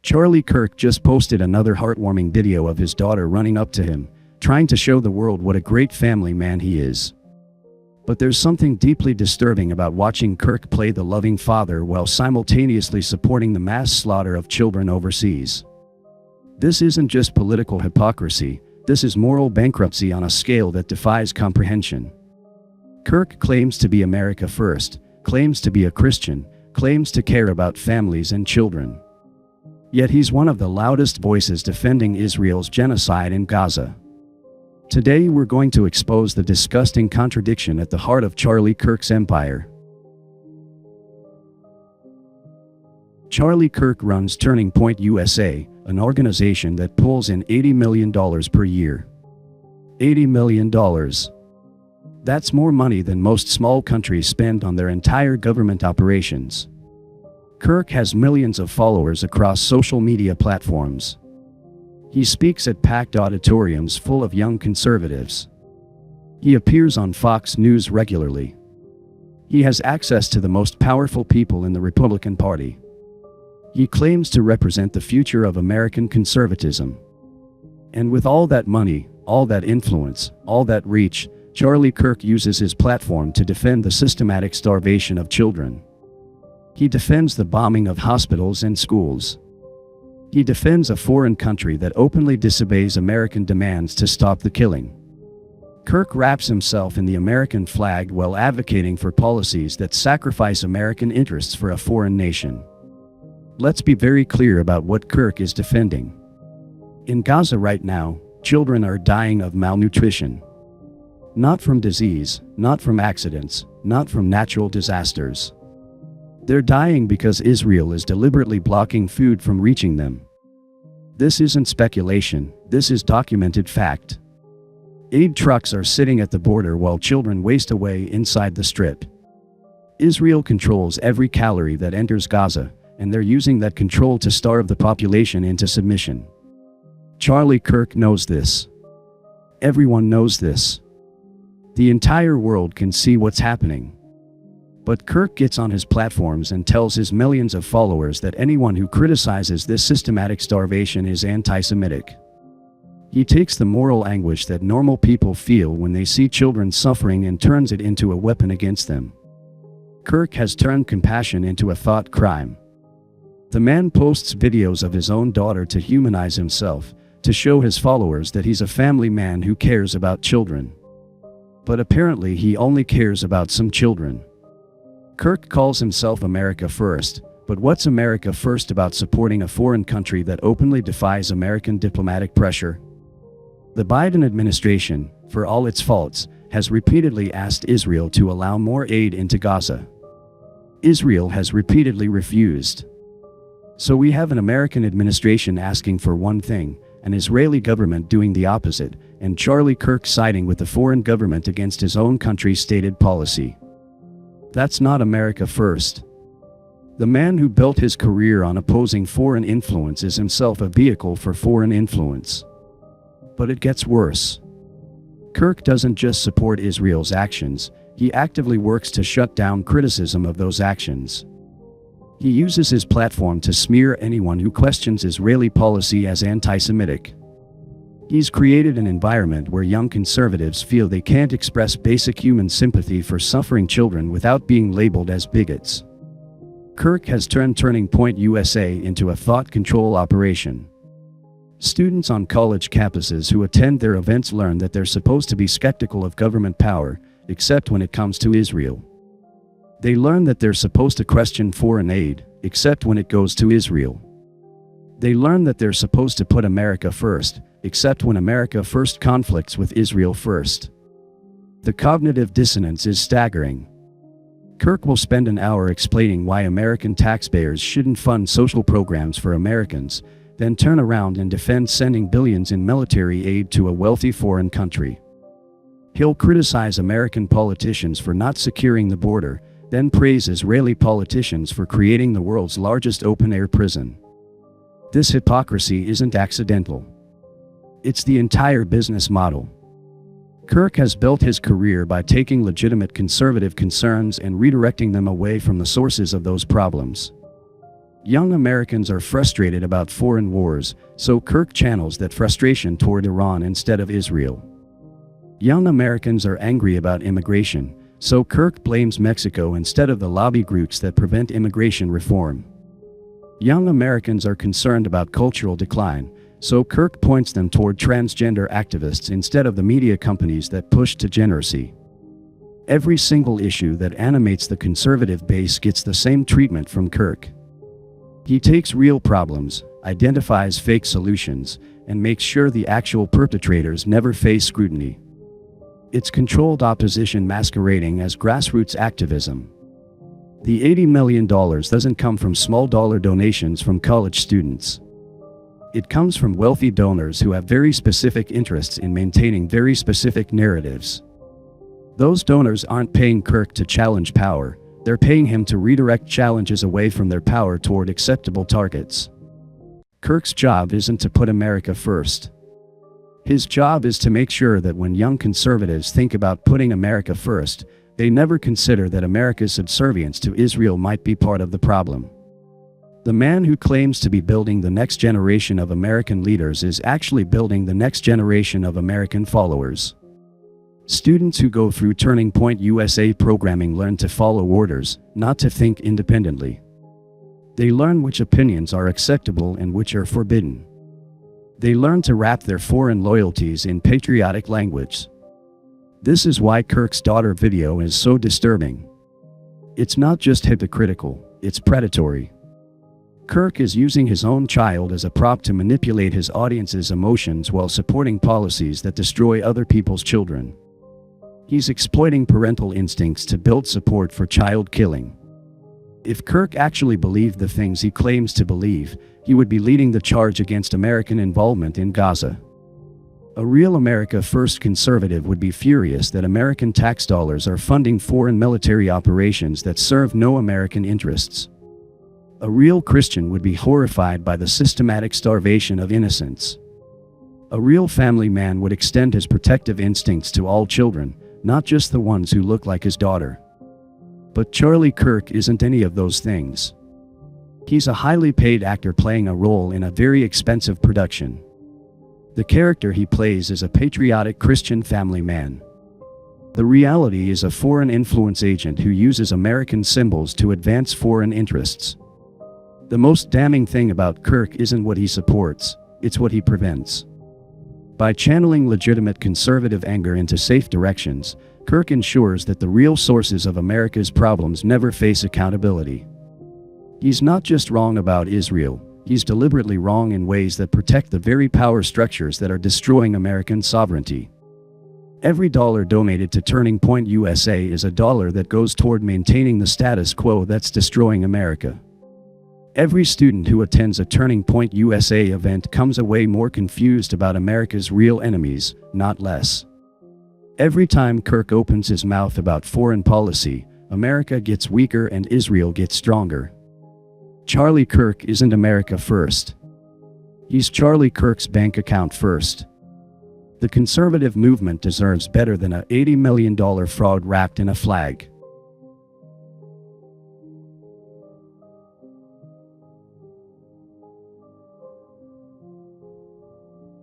Charlie Kirk just posted another heartwarming video of his daughter running up to him, trying to show the world what a great family man he is. But there's something deeply disturbing about watching Kirk play the loving father while simultaneously supporting the mass slaughter of children overseas. This isn't just political hypocrisy, this is moral bankruptcy on a scale that defies comprehension. Kirk claims to be America first, claims to be a Christian, claims to care about families and children. Yet he's one of the loudest voices defending Israel's genocide in Gaza. Today we're going to expose the disgusting contradiction at the heart of Charlie Kirk's empire. Charlie Kirk runs Turning Point USA, an organization that pulls in $80 million per year. $80 million. That's more money than most small countries spend on their entire government operations. Kirk has millions of followers across social media platforms. He speaks at packed auditoriums full of young conservatives. He appears on Fox News regularly. He has access to the most powerful people in the Republican Party. He claims to represent the future of American conservatism. And with all that money, all that influence, all that reach, Charlie Kirk uses his platform to defend the systematic starvation of children. He defends the bombing of hospitals and schools. He defends a foreign country that openly disobeys American demands to stop the killing. Kirk wraps himself in the American flag while advocating for policies that sacrifice American interests for a foreign nation. Let's be very clear about what Kirk is defending. In Gaza right now, children are dying of malnutrition. Not from disease, not from accidents, not from natural disasters. They're dying because Israel is deliberately blocking food from reaching them. This isn't speculation, this is documented fact. Aid trucks are sitting at the border while children waste away inside the strip. Israel controls every calorie that enters Gaza, and they're using that control to starve the population into submission. Charlie Kirk knows this. Everyone knows this. The entire world can see what's happening. But Kirk gets on his platforms and tells his millions of followers that anyone who criticizes this systematic starvation is anti-Semitic. He takes the moral anguish that normal people feel when they see children suffering and turns it into a weapon against them. Kirk has turned compassion into a thought crime. The man posts videos of his own daughter to humanize himself, to show his followers that he's a family man who cares about children. But apparently he only cares about some children. Kirk calls himself America First, but what's America First about supporting a foreign country that openly defies American diplomatic pressure? The Biden administration, for all its faults, has repeatedly asked Israel to allow more aid into Gaza. Israel has repeatedly refused. So we have an American administration asking for one thing, an Israeli government doing the opposite, and Charlie Kirk siding with the foreign government against his own country's stated policy. That's not America First. The man who built his career on opposing foreign influence is himself a vehicle for foreign influence. But it gets worse. Kirk doesn't just support Israel's actions, he actively works to shut down criticism of those actions. He uses his platform to smear anyone who questions Israeli policy as anti-Semitic. He's created an environment where young conservatives feel they can't express basic human sympathy for suffering children without being labeled as bigots. Kirk has turned Turning Point USA into a thought control operation. Students on college campuses who attend their events learn that they're supposed to be skeptical of government power, except when it comes to Israel. They learn that they're supposed to question foreign aid, except when it goes to Israel. They learn that they're supposed to put America first, except when America first conflicts with Israel first. The cognitive dissonance is staggering. Kirk will spend an hour explaining why American taxpayers shouldn't fund social programs for Americans, then turn around and defend sending billions in military aid to a wealthy foreign country. He'll criticize American politicians for not securing the border, then praise Israeli politicians for creating the world's largest open-air prison. This hypocrisy isn't accidental. It's the entire business model. Kirk has built his career by taking legitimate conservative concerns and redirecting them away from the sources of those problems. Young Americans are frustrated about foreign wars, so Kirk channels that frustration toward Iran instead of Israel. Young Americans are angry about immigration, so Kirk blames Mexico instead of the lobby groups that prevent immigration reform. Young Americans are concerned about cultural decline, so Kirk points them toward transgender activists instead of the media companies that push degeneracy. Every single issue that animates the conservative base gets the same treatment from Kirk. He takes real problems, identifies fake solutions, and makes sure the actual perpetrators never face scrutiny. It's controlled opposition masquerading as grassroots activism. The $80 million doesn't come from small dollar donations from college students. It comes from wealthy donors who have very specific interests in maintaining very specific narratives. Those donors aren't paying Kirk to challenge power, they're paying him to redirect challenges away from their power toward acceptable targets. Kirk's job isn't to put America first. His job is to make sure that when young conservatives think about putting America first, they never consider that America's subservience to Israel might be part of the problem. The man who claims to be building the next generation of American leaders is actually building the next generation of American followers. Students who go through Turning Point USA programming learn to follow orders, not to think independently. They learn which opinions are acceptable and which are forbidden. They learn to wrap their foreign loyalties in patriotic language. This is why Kirk's daughter video is so disturbing. It's not just hypocritical, it's predatory. Kirk is using his own child as a prop to manipulate his audience's emotions while supporting policies that destroy other people's children. He's exploiting parental instincts to build support for child killing. If Kirk actually believed the things he claims to believe, he would be leading the charge against American involvement in Gaza. A real America First conservative would be furious that American tax dollars are funding foreign military operations that serve no American interests. A real Christian would be horrified by the systematic starvation of innocents. A real family man would extend his protective instincts to all children, not just the ones who look like his daughter. But Charlie Kirk isn't any of those things. He's a highly paid actor playing a role in a very expensive production. The character he plays is a patriotic Christian family man. The reality is a foreign influence agent who uses American symbols to advance foreign interests. The most damning thing about Kirk isn't what he supports, it's what he prevents. By channeling legitimate conservative anger into safe directions, Kirk ensures that the real sources of America's problems never face accountability. He's not just wrong about Israel, he's deliberately wrong in ways that protect the very power structures that are destroying American sovereignty. Every dollar donated to Turning Point USA is a dollar that goes toward maintaining the status quo that's destroying America. Every student who attends a Turning Point USA event comes away more confused about America's real enemies, not less. Every time Kirk opens his mouth about foreign policy, America gets weaker and Israel gets stronger. Charlie Kirk isn't America first. He's Charlie Kirk's bank account first. The conservative movement deserves better than a $80 million fraud wrapped in a flag.